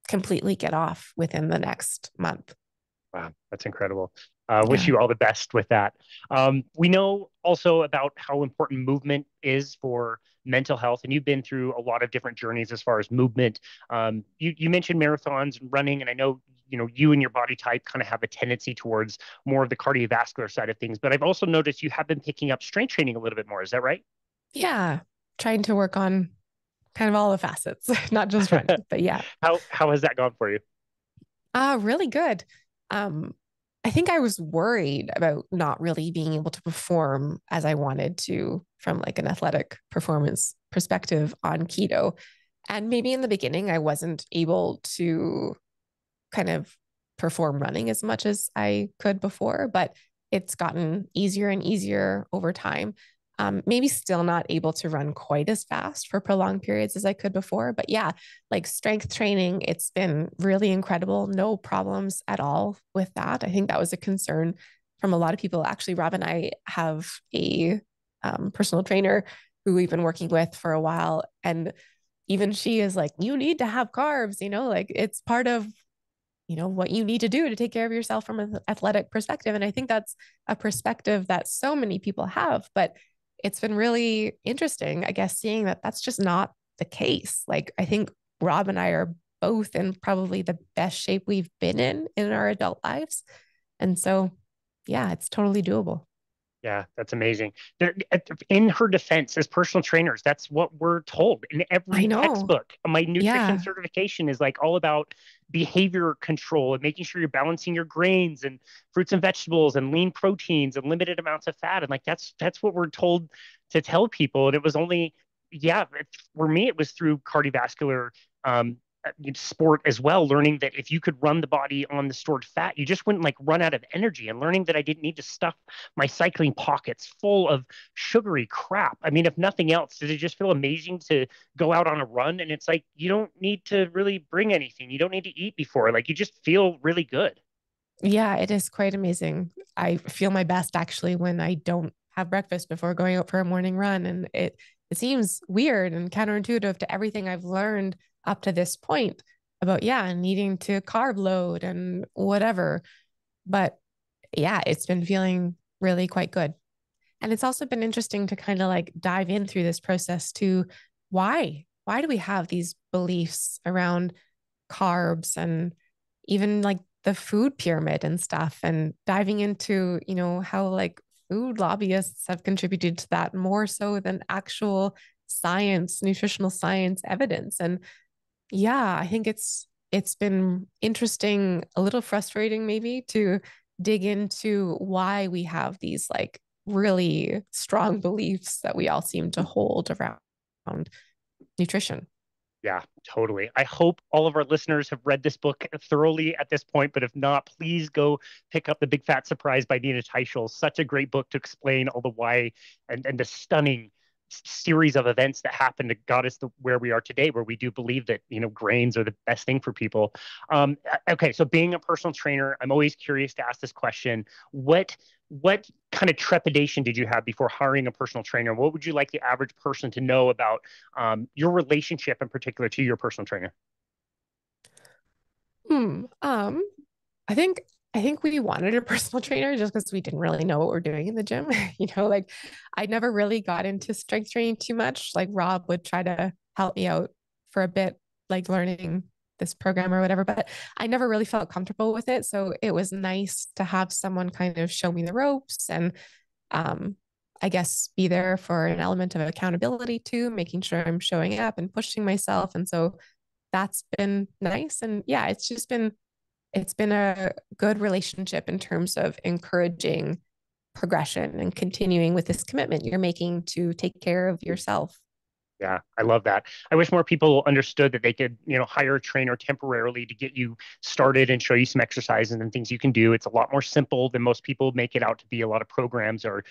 completely get off within the next month. Wow, that's incredible. Wish Yeah. you all the best with that. We know also about how important movement is for mental health, and you've been through a lot of different journeys as far as movement. You mentioned marathons and running, and I know you and your body type kind of have a tendency towards more of the cardiovascular side of things. But I've also noticed you have been picking up strength training a little bit more. Is that right? Yeah. Trying to work on kind of all the facets, not just running, but yeah. How has that gone for you? Really good. Um, I think I was worried about not really being able to perform as I wanted to from like an athletic performance perspective on keto. And maybe in the beginning, I wasn't able to kind of perform running as much as I could before, but it's gotten easier and easier over time. Maybe still not able to run quite as fast for prolonged periods as I could before. But yeah, like strength training, it's been really incredible. No problems at all with that. I think that was a concern from a lot of people. Actually, Rob and I have a personal trainer who we've been working with for a while. And even she is like, you need to have carbs, like it's part of what you need to do to take care of yourself from an athletic perspective. And I think that's a perspective that so many people have, but it's been really interesting, I guess, seeing that that's just not the case. Like, I think Rob and I are both in probably the best shape we've been in our adult lives. And so, yeah, it's totally doable. Yeah, that's amazing. In her defense, as personal trainers, that's what we're told in I every know. textbook. My nutrition Yeah. certification is like all about behavior control and making sure you're balancing your grains and fruits and vegetables and lean proteins and limited amounts of fat. And like that's what we're told to tell people. And it was only, yeah, for me, it was through cardiovascular um, sport as well, learning that if you could run the body on the stored fat, you just wouldn't like run out of energy, and learning that I didn't need to stuff my cycling pockets full of sugary crap. I mean, if nothing else, does it just feel amazing to go out on a run? And it's like, you don't need to really bring anything. You don't need to eat before. Like, you just feel really good. Yeah, it is quite amazing. I feel my best actually when I don't have breakfast before going out for a morning run. And it seems weird and counterintuitive to everything I've learned up to this point about, yeah, needing to carb load and whatever. But yeah, it's been feeling really quite good. And it's also been interesting to kind of like dive in through this process to why? Why do we have these beliefs around carbs and even like the food pyramid and stuff, and diving into, how like food lobbyists have contributed to that more so than actual science, nutritional science evidence. And yeah, I think it's been interesting, a little frustrating maybe to dig into why we have these like really strong beliefs that we all seem to hold around nutrition. Yeah, totally. I hope all of our listeners have read this book thoroughly at this point, but if not, please go pick up The Big Fat Surprise by Nina Teicholz. Such a great book to explain all the why and the stunning series of events that happened that got us to where we are today, where we do believe that, grains are the best thing for people. Okay, so being a personal trainer, I'm always curious to ask this question. What kind of trepidation did you have before hiring a personal trainer? What would you like the average person to know about your relationship in particular to your personal trainer? Hmm. I think I think we wanted a personal trainer just because we didn't really know what we're doing in the gym. Like I never really got into strength training too much. Like Rob would try to help me out for a bit, like learning this program or whatever, but I never really felt comfortable with it. So it was nice to have someone kind of show me the ropes and um I guess be there for an element of accountability too, making sure I'm showing up and pushing myself. And so that's been nice. And yeah, it's been a good relationship in terms of encouraging progression and continuing with this commitment you're making to take care of yourself. Yeah, I love that. I wish more people understood that they could, hire a trainer temporarily to get you started and show you some exercises and things you can do. It's a lot more simple than most people make it out to be. A lot of programs are,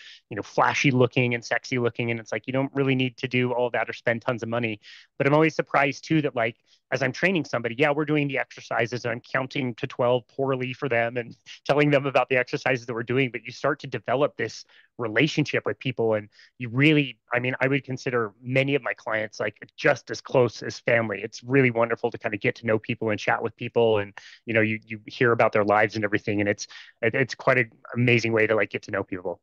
flashy looking and sexy looking, and it's like you don't really need to do all that or spend tons of money. But I'm always surprised too that like as I'm training somebody, yeah, we're doing the exercises and I'm counting to 12 poorly for them and telling them about the exercises that we're doing, but you start to develop this relationship with people and you really, I mean, I would consider many of my clients like just as close as family. It's really wonderful to kind of get to know people and chat with people, and you hear about their lives and everything, and it's quite an amazing way to like get to know people.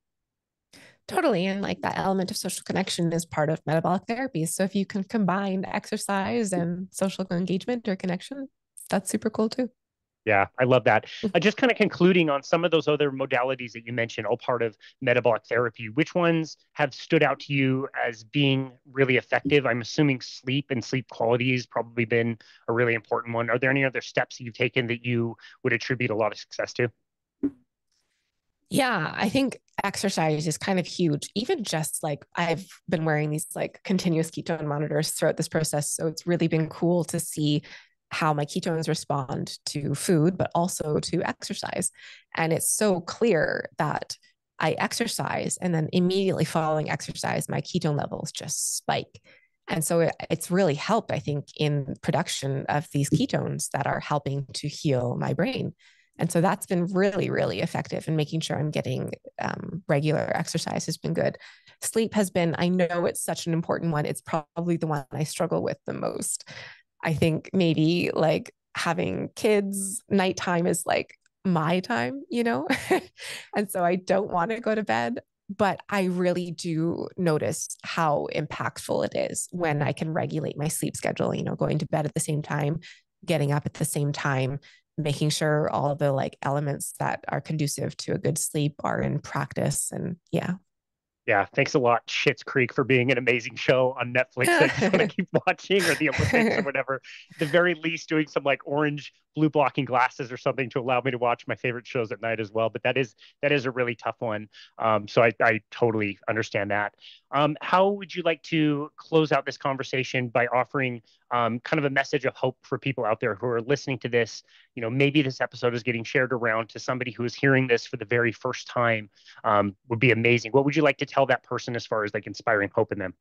Totally. And like that element of social connection is part of metabolic therapy. So if you can combine exercise and social engagement or connection, that's super cool too. Yeah, I love that. Just kind of concluding on some of those other modalities that you mentioned, all part of metabolic therapy. Which ones have stood out to you as being really effective? I'm assuming sleep and sleep quality has probably been a really important one. Are there any other steps that you've taken that you would attribute a lot of success to? Yeah, I think exercise is kind of huge. Even just like I've been wearing these like continuous ketone monitors throughout this process. So it's really been cool to see how my ketones respond to food, but also to exercise. And it's so clear that I exercise and then immediately following exercise, my ketone levels just spike. And so it's really helped, I think, in production of these ketones that are helping to heal my brain. And so that's been really, really effective in making sure I'm getting regular exercise has been good. Sleep has been, I know it's such an important one. It's probably the one I struggle with the most. I think maybe like having kids, nighttime is like my time. And so I don't want to go to bed, but I really do notice how impactful it is when I can regulate my sleep schedule, going to bed at the same time, getting up at the same time, making sure all of the like elements that are conducive to a good sleep are in practice. And yeah. Yeah, thanks a lot, Schitt's Creek, for being an amazing show on Netflix that I just want to keep watching, or the Olympics or whatever. At the very least, doing some like orange blue blocking glasses or something to allow me to watch my favorite shows at night as well. But that is a really tough one. So I totally understand that. How would you like to close out this conversation by offering kind of a message of hope for people out there who are listening to this? Maybe this episode is getting shared around to somebody who is hearing this for the very first time. Would be amazing. What would you like to tell that person as far as like inspiring hope in them?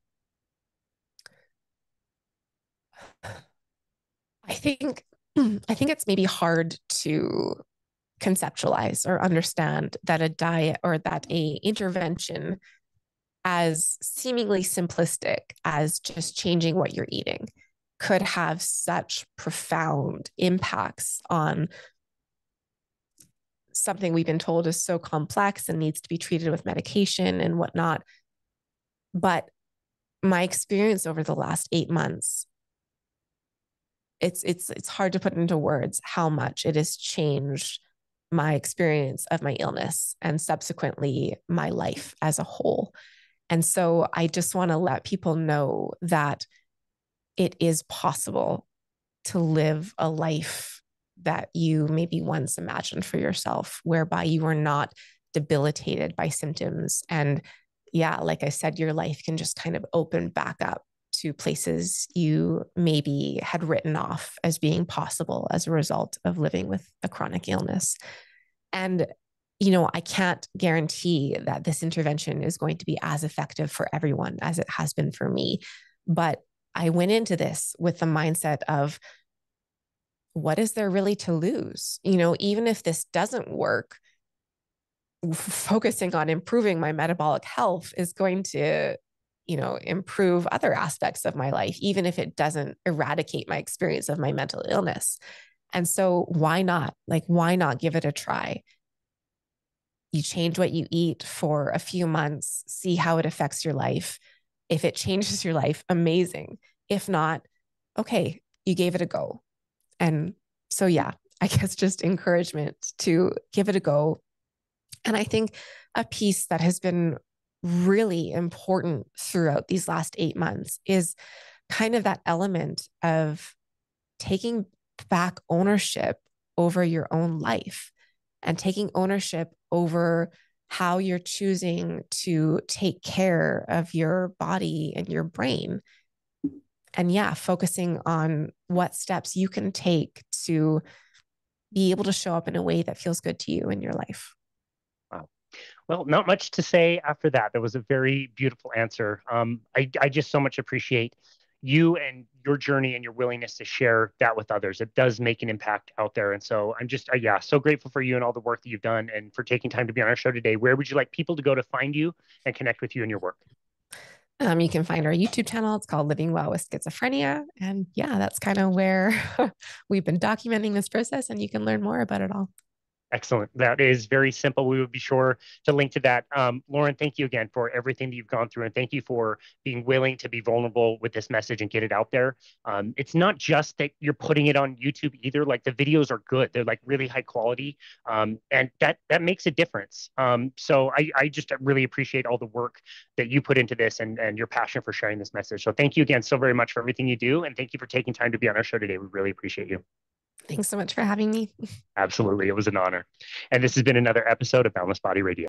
I think I think it's maybe hard to conceptualize or understand that a diet or that a intervention as seemingly simplistic as just changing what you're eating could have such profound impacts on something we've been told is so complex and needs to be treated with medication and whatnot. But my experience over the last 8 months, it's hard to put into words how much it has changed my experience of my illness and subsequently my life as a whole. And so I just want to let people know that it is possible to live a life that you maybe once imagined for yourself, whereby you are not debilitated by symptoms. And yeah, like I said, your life can just kind of open back up to places you maybe had written off as being possible as a result of living with a chronic illness. And I can't guarantee that this intervention is going to be as effective for everyone as it has been for me. But I went into this with the mindset of, what is there really to lose? Even if this doesn't work, focusing on improving my metabolic health is going to, improve other aspects of my life, even if it doesn't eradicate my experience of my mental illness. And so why not? Why not give it a try? You change what you eat for a few months, see how it affects your life. If it changes your life, amazing. If not, okay, you gave it a go. And so, yeah, I guess just encouragement to give it a go. And I think a piece that has been really important throughout these last 8 months is kind of that element of taking back ownership over your own life and taking ownership over how you're choosing to take care of your body and your brain. And yeah, focusing on what steps you can take to be able to show up in a way that feels good to you in your life. Wow. Well, not much to say after that. That was a very beautiful answer. I just so much appreciate you and your journey and your willingness to share that with others. It does make an impact out there. And so I'm just, yeah, so grateful for you and all the work that you've done and for taking time to be on our show today. Where would you like people to go to find you and connect with you and your work? You can find our YouTube channel. It's called Living Well with Schizophrenia. And yeah, that's kind of where we've been documenting this process, and you can learn more about it all. Excellent. That is very simple. We will be sure to link to that. Lauren, thank you again for everything that you've gone through, and thank you for being willing to be vulnerable with this message and get it out there. It's not just that you're putting it on YouTube either. Like, the videos are good; they're like really high quality, and that makes a difference. So I just really appreciate all the work that you put into this and your passion for sharing this message. So thank you again so very much for everything you do, and thank you for taking time to be on our show today. We really appreciate you. Thanks so much for having me. Absolutely. It was an honor. And this has been another episode of Boundless Body Radio.